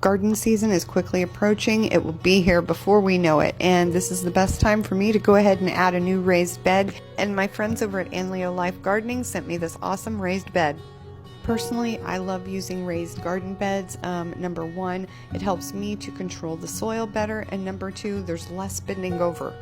Garden season is quickly approaching. It will be here before we know it, and this is the best time for me to go ahead and add a new raised bed, and my friends over at Anleolife Gardening sent me this awesome raised bed. Personally, I love using raised garden beds. Number one, it helps me to control the soil better, and number two, there's less bending over.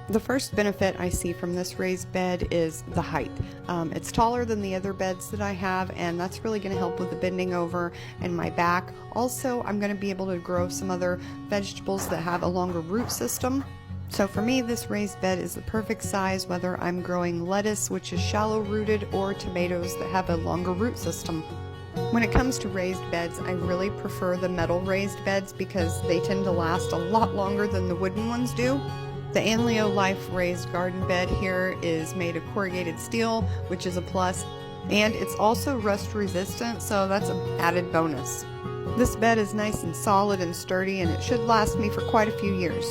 The first benefit I see from this raised bed is the height. It's taller than the other beds that I have, and that's really going to help with the bending over and my back. Also, I'm going to be able to grow some other vegetables that have a longer root system. So for me, this raised bed is the perfect size, whether I'm growing lettuce, which is shallow rooted, or tomatoes that have a longer root system. When it comes to raised beds, I really prefer the metal raised beds because they tend to last a lot longer than the wooden ones do. The Anleolife raised garden bed here is made of corrugated steel, which is a plus, and it's also rust resistant, so that's an added bonus. This bed is nice and solid and sturdy, and it should last me for quite a few years.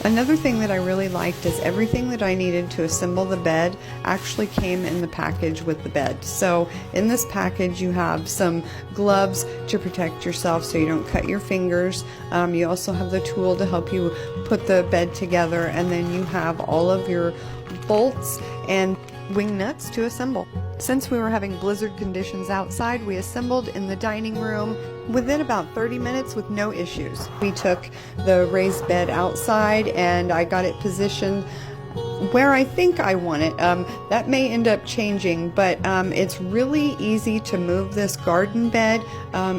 Another thing that I really liked is everything that I needed to assemble the bed actually came in the package with the bed. So in this package you have some gloves to protect yourself so you don't cut your fingers. You also have the tool to help you put the bed together, and then you have all of your bolts and wing nuts to assemble. Since we were having blizzard conditions outside, we assembled in the dining room within about 30 minutes with no issues. We took the raised bed outside and I got it positioned where I think I want it. That may end up changing, but it's really easy to move this garden bed.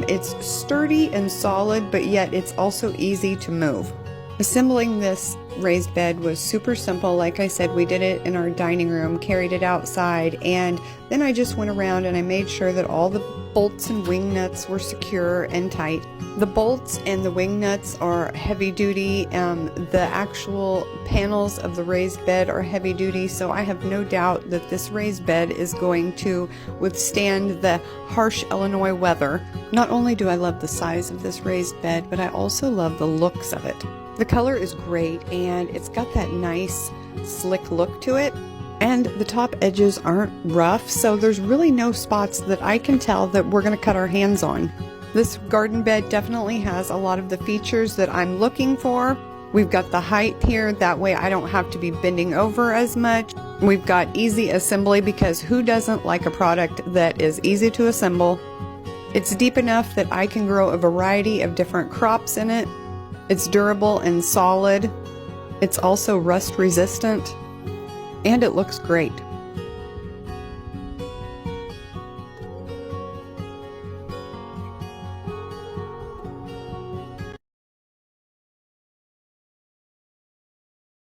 It's sturdy and solid, but yet it's also easy to move. Assembling this raised bed was super simple. Like I said, we did it in our dining room, carried it outside, and then I just went around and I made sure that all the bolts and wing nuts were secure and tight. The bolts and the wing nuts are heavy duty. The actual panels of the raised bed are heavy duty, so I have no doubt that this raised bed is going to withstand the harsh Illinois weather. Not only do I love the size of this raised bed, but I also love the looks of it. The color is great, and it's got that nice slick look to it, and the top edges aren't rough, so there's really no spots that I can tell that we're going to cut our hands on. This garden bed definitely has a lot of the features that I'm looking for. We've got the height here, that way I don't have to be bending over as much. We've got easy assembly, because who doesn't like a product that is easy to assemble? It's deep enough that I can grow a variety of different crops in it. It's durable and solid. It's also rust resistant, and it looks great.